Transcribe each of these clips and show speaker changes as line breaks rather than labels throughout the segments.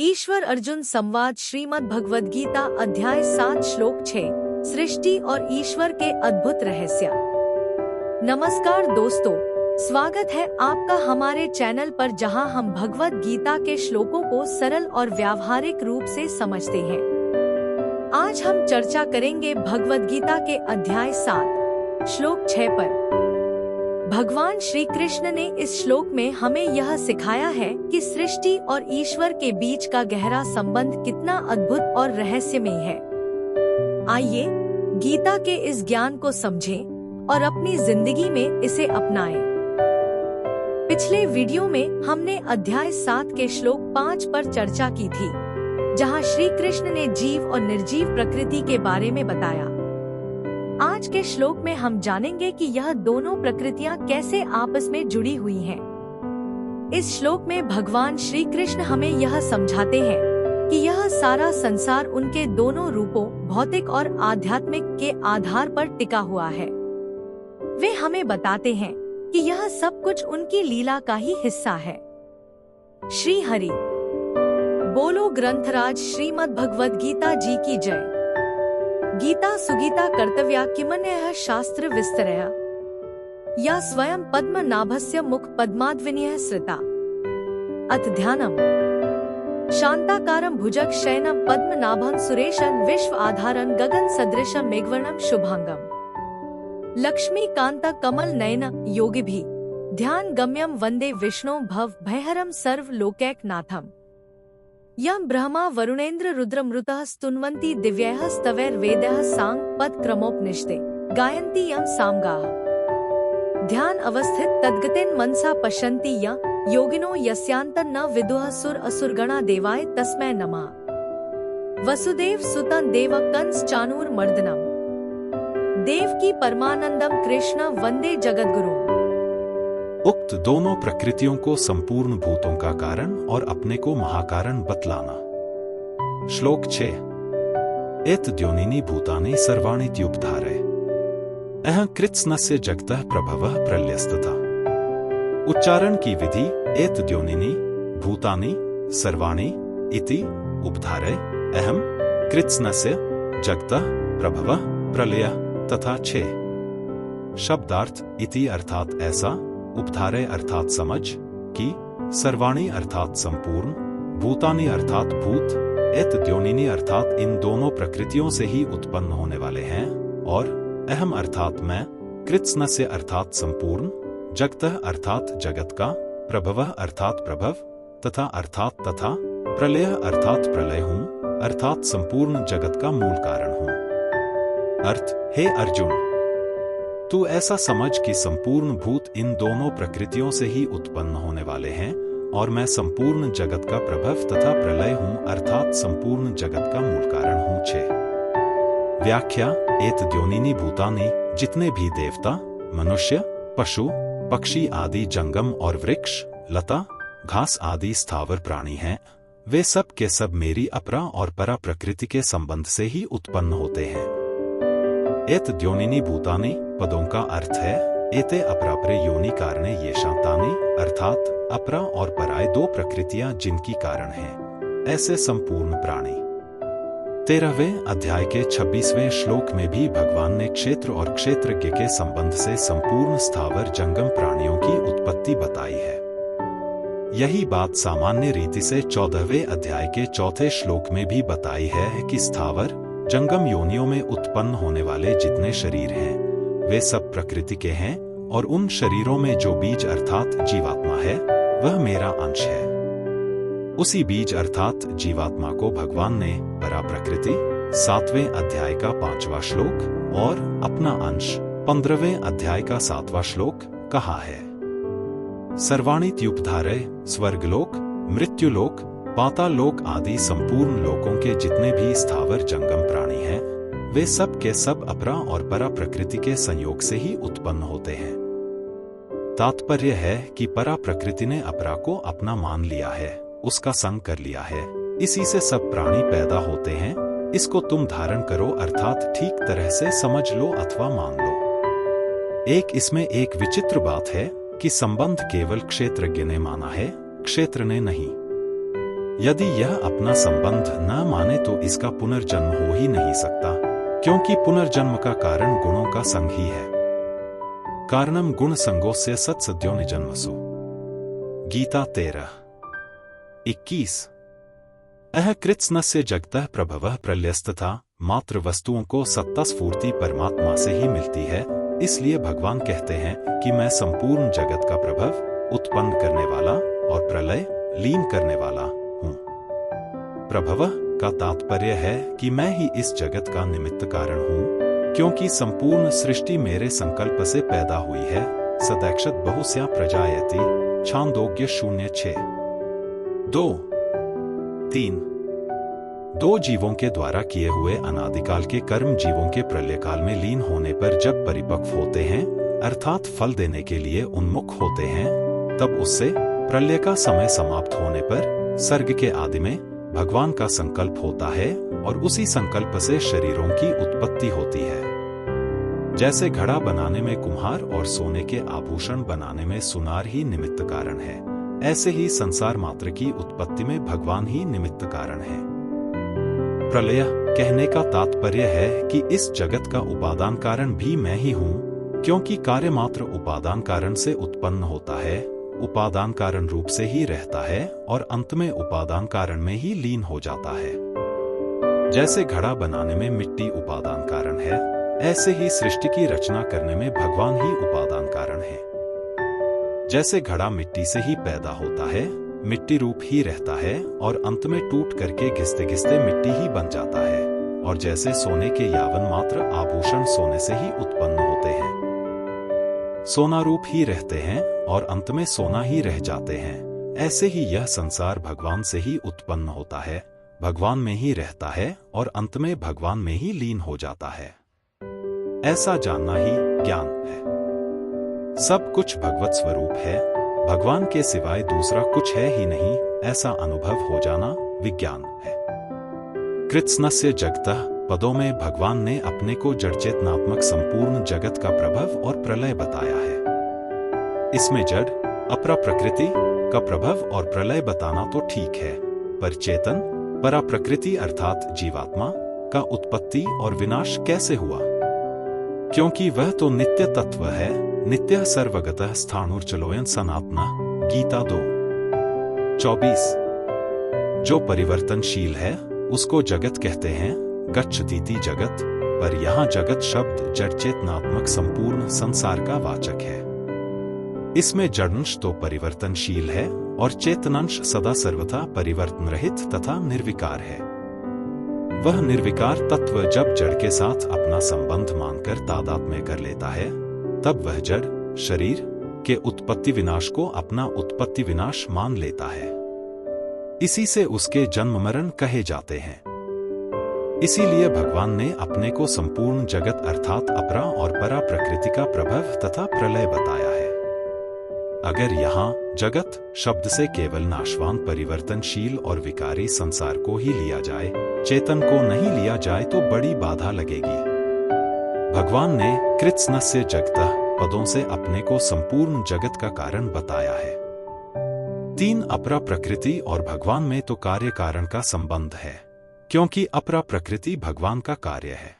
ईश्वर अर्जुन संवाद श्रीमद् भगवद गीता अध्याय 7 श्लोक 6 सृष्टि और ईश्वर के अद्भुत रहस्य। नमस्कार दोस्तों, स्वागत है आपका हमारे चैनल पर जहां हम भगवद गीता के श्लोकों को सरल और व्यावहारिक रूप से समझते हैं। आज हम चर्चा करेंगे भगवद गीता के अध्याय 7 श्लोक 6 पर। भगवान श्री कृष्ण ने इस श्लोक में हमें यह सिखाया है कि सृष्टि और ईश्वर के बीच का गहरा संबंध कितना अद्भुत और रहस्यमय है। आइए गीता के इस ज्ञान को समझें और अपनी जिंदगी में इसे अपनाएं। पिछले वीडियो में हमने अध्याय 7 के श्लोक 5 पर चर्चा की थी, जहां श्री कृष्ण ने जीव और निर्जीव प्रकृति के बारे में बताया। आज के श्लोक में हम जानेंगे कि यह दोनों प्रकृतियां कैसे आपस में जुड़ी हुई हैं। इस श्लोक में भगवान श्री कृष्ण हमें यह समझाते हैं कि यह सारा संसार उनके दोनों रूपों भौतिक और आध्यात्मिक के आधार पर टिका हुआ है। वे हमें बताते हैं कि यह सब कुछ उनकी लीला का ही हिस्सा है। श्री हरि बोलो ग्रंथराज श्रीमद् भगवद गीता जी की जय। गीता सुगीता कर्तव्या किमन्यः शास्त्र विस्तरया या स्वयं पद्मनाभस्य मुख पद्माद्विनीयः श्रिता। अथ ध्यानम् शांताकारं भुजग शयनं पद्मनाभं सुरेशं विश्व आधारं गगन सदृशं मेघवर्णं शुभांगम् लक्ष्मीकांत कमल नयन योगिभिः ध्यान गम्यं वंदे विष्णु भव भयहरं सर्व लोकैकनाथम्। यं ब्रह्मा वरुणेन्द्र रुद्रमृतः स्तुन्वन्ति दिव्यैः स्तवैर्वेदैः सांग पद क्रमोपनिषदे गायन्ति यं सामगाः। ध्यान अवस्थित तद्गतेन मनसा पश्यन्ति यं योगिनो यस्यान्तं न विदुः सुर असुरगणा देवाय तस्मै नमः। वसुदेव सुतं देव कंस चाणूरमर्दनम् देवकी परमानंदम कृष्ण वंदे जगद्गुरु।
उक्त दोनों प्रकृतियों को संपूर्ण भूतों का कारण और अपने को महाकारण बतलाना। श्लोक 6 एत द्योनिनी भूतानि सर्वाणीत्युपधारय अह कृत्स्नस्य जगतः प्रभवः प्रलयस्तथा। उच्चारण की विधि एत द्योनिनी भूतानि सर्वाणि इति उपधारय अहम कृत्स्नस्य जगतः प्रभवः प्रलयः तथा 6 शब्दार्थ इति अर्थात ऐसा, उपधारय अर्थात समझ, कि सर्वाणि अर्थात संपूर्ण, भूतानि अर्थात भूत, एत द्योनिनी अर्थात इन दोनों प्रकृतियों से ही उत्पन्न होने वाले हैं, और अहम अर्थात मैं, कृत्स्नस्य अर्थात संपूर्ण, जगतः अर्थात जगत का, प्रभवः अर्थात प्रभव, तथा प्रलय अर्थात प्रलय हूँ, अर्थात संपूर्ण जगत का मूल कारण हूँ। अर्थ, हे अर्जुन, तू ऐसा समझ कि संपूर्ण भूत इन दोनों प्रकृतियों से ही उत्पन्न होने वाले हैं, और मैं संपूर्ण जगत का प्रभव तथा प्रलय हूँ, अर्थात संपूर्ण जगत का मूल कारण हूँ। 6 व्याख्या एत द्योनिनी भूतानि जितने भी देवता, मनुष्य, पशु, पक्षी आदि जंगम और वृक्ष, लता, घास आदि स्थावर प्राणी हैं, वे सब के सब मेरी अपरा और परा प्रकृति के संबंध से ही उत्पन्न होते हैं। एत द्योनिनी भूतानि पदों का अर्थ है एते अपरापरे योनि कारणे ये शांतानि, अर्थात अपरा और पराय दो प्रकृतियां जिनकी कारण हैं, ऐसे संपूर्ण प्राणी। 13वें अध्याय के 26वें श्लोक में भी भगवान ने क्षेत्र और क्षेत्रज्ञ के संबंध से संपूर्ण स्थावर जंगम प्राणियों की उत्पत्ति बताई है। यही बात सामान्य रीति से 14वें अध्याय के 4थे श्लोक में भी बताई है कि स्थावर जंगम योनियों में उत्पन्न होने वाले जितने शरीर हैं, वे सब प्रकृति के हैं, और उन शरीरों में जो बीज अर्थात जीवात्मा है, वह मेरा अंश है। उसी बीज अर्थात जीवात्मा को भगवान ने परा प्रकृति 7वें अध्याय का 5वां श्लोक और अपना अंश 15वें अध्याय का 7वां श्लोक कहा है। सर्वाणीत्युपधारय स्वर्गलोक, मृत्युलोक, पाताल लोक आदि संपूर्ण लोकों के जितने भी स्थावर जंगम प्राणी हैं, वे सब के सब अपरा और परा प्रकृति के संयोग से ही उत्पन्न होते हैं। तात्पर्य है कि परा प्रकृति ने अपरा को अपना मान लिया है, उसका संग कर लिया है, इसी से सब प्राणी पैदा होते हैं। इसको तुम धारण करो, अर्थात ठीक तरह से समझ लो अथवा मान लो। इसमें एक विचित्र बात है कि संबंध केवल क्षेत्रज्ञ ने माना है, क्षेत्र ने नहीं। यदि यह अपना संबंध न माने तो इसका पुनर्जन्म हो ही नहीं सकता, क्योंकि पुनर्जन्म का कारण गुणों का संग ही है। कारणम गुण संगोस्य सत्सद्यो निजन्मसु। गीता 13:21। अह कृत्स्नस्य जगतः प्रभवः प्रलयस्तथा। मात्र वस्तुओं को सत्ता स्फूर्ति परमात्मा से ही मिलती है, इसलिए भगवान कहते हैं कि मैं संपूर्ण जगत का प्रभव उत्पन्न करने वाला और प्रलय लीन करने वाला हूं। प्रभव का तात्पर्य है कि मैं ही इस जगत का निमित्त कारण हूं, क्योंकि संपूर्ण सृष्टि मेरे संकल्प से पैदा हुई है। सदैक्षत बहुस्या प्रजायति। छांदोग्य 0:6। 2-3। दो जीवों के द्वारा किए हुए अनादिकाल के कर्म जीवों के प्रलयकाल में लीन होने पर जब परिपक्व होते हैं, अर्थात फल देने के लिए उन्मुख होते हैं, तब उससे प्रलय का समय समाप्त होने पर सर्ग के आदि में भगवान का संकल्प होता है और उसी संकल्प से शरीरों की उत्पत्ति होती है। जैसे घड़ा बनाने में कुम्हार और सोने के आभूषण बनाने में सुनार ही निमित्त कारण है, ऐसे ही संसार मात्र की उत्पत्ति में भगवान ही निमित्त कारण है। प्रलय कहने का तात्पर्य है कि इस जगत का उपादान कारण भी मैं ही हूं, क्योंकि कार्य मात्र उपादान कारण से उत्पन्न होता है, उपादान कारण रूप से ही रहता है और अंत में उपादान कारण में ही लीन हो जाता है। जैसे घड़ा बनाने में मिट्टी उपादान कारण है, ऐसे ही सृष्टि की रचना करने में भगवान ही उपादान कारण है। जैसे घड़ा मिट्टी से ही पैदा होता है, मिट्टी रूप ही रहता है और अंत में टूट करके घिसते घिसते मिट्टी ही बन जाता है, और जैसे सोने के यावन मात्र आभूषण सोने से ही उत्पन्न होते हैं, सोना रूप ही रहते हैं और अंत में सोना ही रह जाते हैं, ऐसे ही यह संसार भगवान से ही उत्पन्न होता है, भगवान में ही रहता है और अंत में भगवान में ही लीन हो जाता है। ऐसा जानना ही ज्ञान है। सब कुछ भगवत स्वरूप है, भगवान के सिवाय दूसरा कुछ है ही नहीं, ऐसा अनुभव हो जाना विज्ञान है। कृत्स्नस्य जगतः पदों में भगवान ने अपने को जड़चेतनात्मक संपूर्ण जगत का प्रभव और प्रलय बताया है। इसमें जड़ अपरा प्रकृति का प्रभव और प्रलय बताना तो ठीक है, पर चेतन परा प्रकृति अर्थात जीवात्मा का उत्पत्ति और विनाश कैसे हुआ? क्योंकि वह तो नित्य तत्व है, नित्य सर्वगतः स्थाणुर्चलोयन सनातनः। गीता 2:24। जो परिवर्तनशील है उसको जगत कहते हैं, गच्छतीति जगत, पर यहाँ जगत शब्द जड़ चेतनात्मक संपूर्ण संसार का वाचक है। इसमें जड़ंश तो परिवर्तनशील है और चेतनांश सदा सर्वथा परिवर्तन रहित तथा निर्विकार है। वह निर्विकार तत्व जब जड़ के साथ अपना संबंध मानकर तादात्म्य कर लेता है, तब वह जड़ शरीर के उत्पत्ति विनाश को अपना उत्पत्ति विनाश मान लेता है। इसी से उसके जन्म मरण कहे जाते हैं। इसीलिए भगवान ने अपने को संपूर्ण जगत अर्थात अपरा और परा प्रकृति का प्रभव तथा प्रलय बताया है। अगर यहाँ जगत शब्द से केवल नाशवान परिवर्तनशील और विकारी संसार को ही लिया जाए, चेतन को नहीं लिया जाए तो बड़ी बाधा लगेगी। भगवान ने कृत्स्नस्य जगतः पदों से अपने को संपूर्ण जगत का कारण बताया है। 3 अपरा प्रकृति और भगवान में तो कार्य कारण का संबंध है, क्योंकि अपरा प्रकृति भगवान का कार्य है,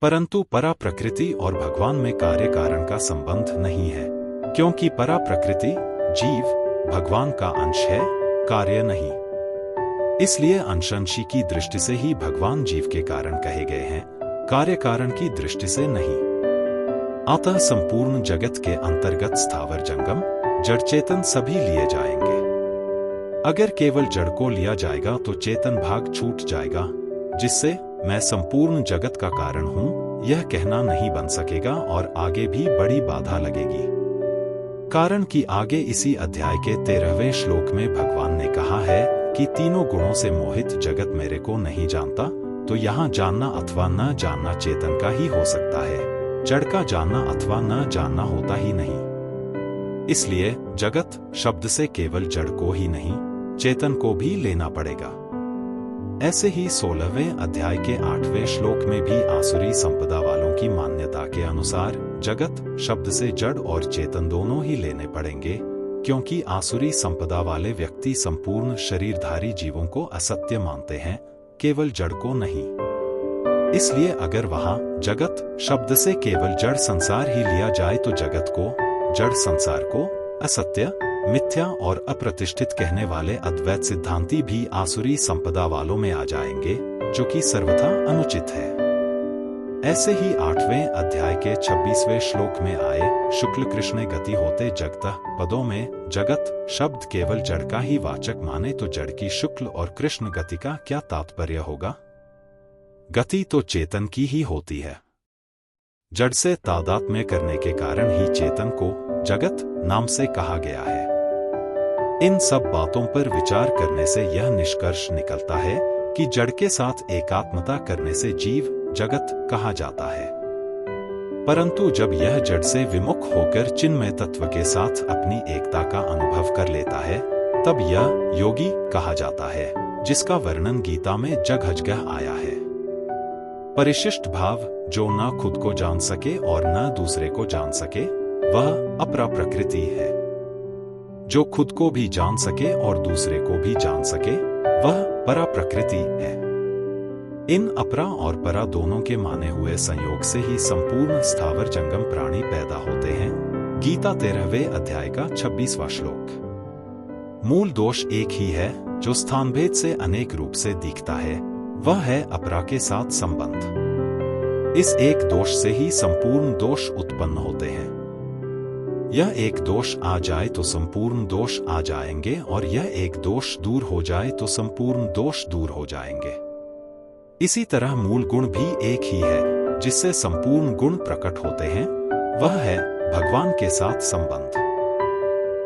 परंतु परा प्रकृति और भगवान में कार्य कारण का संबंध नहीं है, क्योंकि परा प्रकृति जीव भगवान का अंश है, कार्य नहीं। इसलिए अंशांशी की दृष्टि से ही भगवान जीव के कारण कहे गए हैं, कार्य कारण की दृष्टि से नहीं। अतः संपूर्ण जगत के अंतर्गत स्थावर जंगम जड़ चेतन सभी लिए जाएंगे। अगर केवल जड़ को लिया जाएगा तो चेतन भाग छूट जाएगा, जिससे मैं संपूर्ण जगत का कारण हूं यह कहना नहीं बन सकेगा और आगे भी बड़ी बाधा लगेगी। कारण कि आगे इसी अध्याय के 13वें श्लोक में भगवान ने कहा है कि तीनों गुणों से मोहित जगत मेरे को नहीं जानता, तो यहाँ जानना अथवा न जानना चेतन का ही हो सकता है, जड़ का जानना अथवा न जानना होता ही नहीं। इसलिए जगत शब्द से केवल जड़ को ही नहीं, चेतन को भी लेना पड़ेगा। ऐसे ही 16वें अध्याय के 8वें श्लोक में भी आसुरी संपदा वालों की मान्यता के अनुसार जगत शब्द से जड़ और चेतन दोनों ही लेने पड़ेंगे, क्योंकि आसुरी संपदा वाले व्यक्ति संपूर्ण शरीरधारी जीवों को असत्य मानते हैं, केवल जड़ को नहीं। इसलिए अगर वहां जगत शब्द से केवल जड़ संसार ही लिया जाए तो जगत को, जड़ संसार को असत्य, मिथ्या और अप्रतिष्ठित कहने वाले अद्वैत सिद्धांती भी आसुरी संपदा वालों में आ जाएंगे, जो कि सर्वथा अनुचित है। ऐसे ही 8वें अध्याय के 26वें श्लोक में आए शुक्ल कृष्ण गति होते जगतः पदों में जगत शब्द केवल जड़ का ही वाचक माने तो जड़ की शुक्ल और कृष्ण गति का क्या तात्पर्य होगा? गति तो चेतन की ही होती है। जड़ से तादात्म्य करने के कारण ही चेतन को जगत नाम से कहा गया है। इन सब बातों पर विचार करने से यह निष्कर्ष निकलता है कि जड़ के साथ एकात्मता करने से जीव जगत कहा जाता है। परंतु जब यह जड़ से विमुख होकर चिन्मय तत्व के साथ अपनी एकता का अनुभव कर लेता है, तब यह योगी कहा जाता है, जिसका वर्णन गीता में जगह जगह आया है। परिशिष्ट भाव जो न खुद को जान सके और न दूसरे को जान सके, वह अपरा प्रकृति है। जो खुद को भी जान सके और दूसरे को भी जान सके, वह परा प्रकृति है। इन अपरा और परा दोनों के माने हुए संयोग से ही संपूर्ण स्थावर जंगम प्राणी पैदा होते हैं। गीता 13वें अध्याय का 26वां श्लोक। मूल दोष एक ही है, जो स्थानभेद से अनेक रूप से दिखता है, वह है अपरा के साथ संबंध। इस एक दोष से ही संपूर्ण दोष उत्पन्न होते हैं। यह एक दोष आ जाए तो संपूर्ण दोष आ जाएंगे और यह एक दोष दूर हो जाए तो संपूर्ण दोष दूर हो जाएंगे। इसी तरह मूल गुण भी एक ही है, जिससे संपूर्ण गुण प्रकट होते हैं, वह है भगवान के साथ संबंध।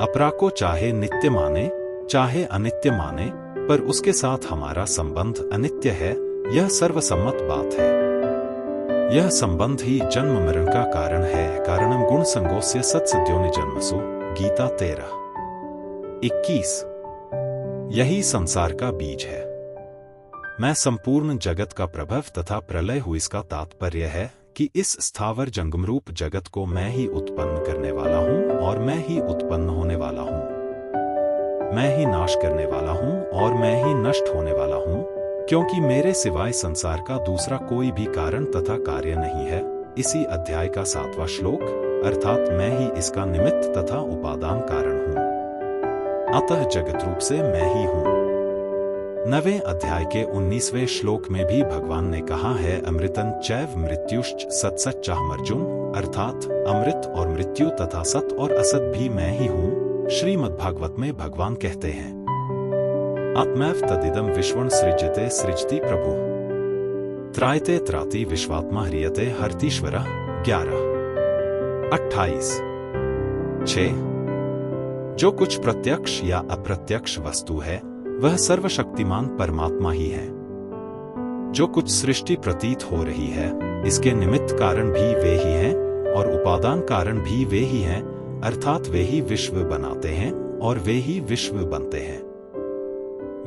अपरा को चाहे नित्य माने चाहे अनित्य माने, पर उसके साथ हमारा संबंध अनित्य है, यह सर्वसम्मत बात है। यह संबंध ही जन्म मरण का कारण है। कारणम गुण संगोस्य सत्सद्योनि जन्मसु। गीता 13:21। यही संसार का बीज है। मैं संपूर्ण जगत का प्रभव तथा प्रलय हूँ। इसका तात्पर्य है कि इस स्थावर जंगमरूप जगत को मैं ही उत्पन्न करने वाला हूँ और मैं ही उत्पन्न होने वाला हूँ। मैं ही नाश करने वाला हूँ और मैं ही नष्ट होने वाला हूँ, क्योंकि मेरे सिवाय संसार का दूसरा कोई भी कारण तथा कार्य नहीं है। इसी अध्याय का 7वां श्लोक, अर्थात मैं ही इसका निमित्त तथा उपादान कारण हूँ। अतः जगत रूप से मैं ही हूँ। 9वें अध्याय के 19वें श्लोक में भी भगवान ने कहा है, अमृतं चैव मृत्युश्च सत्सच्चाहम् अर्जुन, अर्थात अमृत और मृत्यु तथा सत और असत भी मैं ही हूँ। श्रीमद्भागवत में भगवान कहते हैं, आत्मैव तदिदं विश्वं सृज्यते सृजति प्रभु, त्रायते त्राति विश्वात्मा ह्रियते हर्तीश्वरः। 11:28। 6। जो कुछ प्रत्यक्ष या अप्रत्यक्ष वस्तु है, वह सर्वशक्तिमान परमात्मा ही है। जो कुछ सृष्टि प्रतीत हो रही है, इसके निमित्त कारण भी वे ही हैं और उपादान कारण भी वे ही हैं, अर्थात वे ही विश्व बनाते हैं और वे ही विश्व बनते हैं।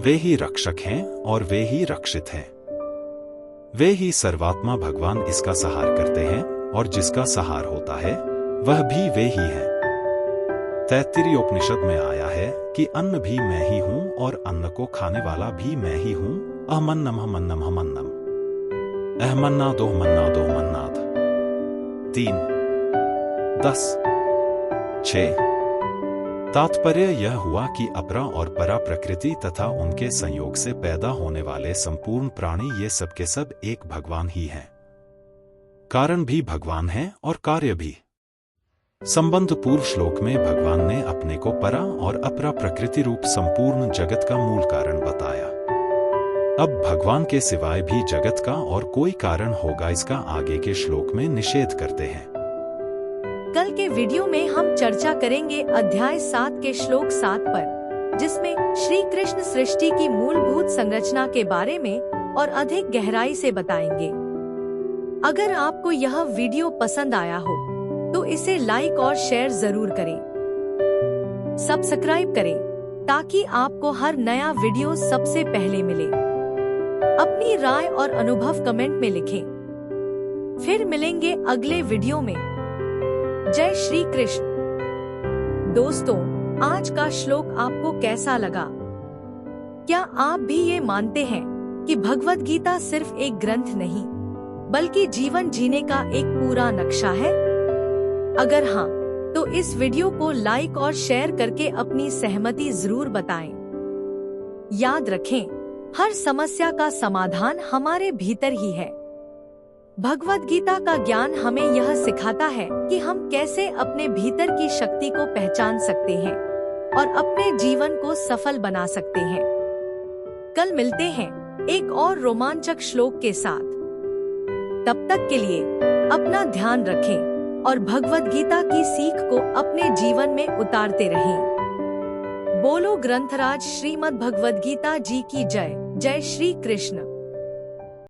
वे ही रक्षक हैं और वे ही रक्षित हैं। वे ही सर्वात्मा भगवान इसका सहार करते हैं और जिसका सहार होता है, वह भी वे ही हैं। तैत्तिरीयोपनिषद में आया है कि अन्न भी मैं ही हूं और अन्न को खाने वाला भी मैं ही हूं। अहमन्नम हमन्नम हमन्नम, अहमन्नादो मन्नादो मन्नाद। 3, 10, 6। तात्पर्य यह हुआ कि अपरा और परा प्रकृति तथा उनके संयोग से पैदा होने वाले संपूर्ण प्राणी, ये सब के सब एक भगवान ही हैं। कारण भी भगवान है और कार्य भी। संबंध पूर्व श्लोक में भगवान ने अपने को परा और अपरा प्रकृति रूप संपूर्ण जगत का मूल कारण बताया। अब भगवान के सिवाय भी जगत का और कोई कारण होगा, इसका आगे के श्लोक में निषेध करते हैं।
कल के वीडियो में हम चर्चा करेंगे अध्याय 7 के श्लोक 7 पर, जिसमें श्री कृष्ण सृष्टि की मूलभूत संरचना के बारे में और अधिक गहराई से बताएंगे। अगर आपको यह वीडियो पसंद आया हो तो इसे लाइक और शेयर जरूर करें। सब्सक्राइब करें ताकि आपको हर नया वीडियो सबसे पहले मिले। अपनी राय और अनुभव कमेंट में लिखें। फिर मिलेंगे अगले वीडियो में। जय श्री कृष्ण। दोस्तों, आज का श्लोक आपको कैसा लगा? क्या आप भी ये मानते हैं कि भगवद गीता सिर्फ एक ग्रंथ नहीं, बल्कि जीवन जीने का एक पूरा नक्शा है? अगर हाँ, तो इस वीडियो को लाइक और शेयर करके अपनी सहमति जरूर बताएं। याद रखें, हर समस्या का समाधान हमारे भीतर ही है। भगवद गीता का ज्ञान हमें यह सिखाता है कि हम कैसे अपने भीतर की शक्ति को पहचान सकते हैं और अपने जीवन को सफल बना सकते हैं। कल मिलते हैं एक और रोमांचक श्लोक के साथ। तब तक के लिए अपना ध्यान रखें और भगवद गीता की सीख को अपने जीवन में उतारते रहें। बोलो ग्रंथराज श्रीमद् भगवद गीता जी की जय। जय श्री कृष्ण।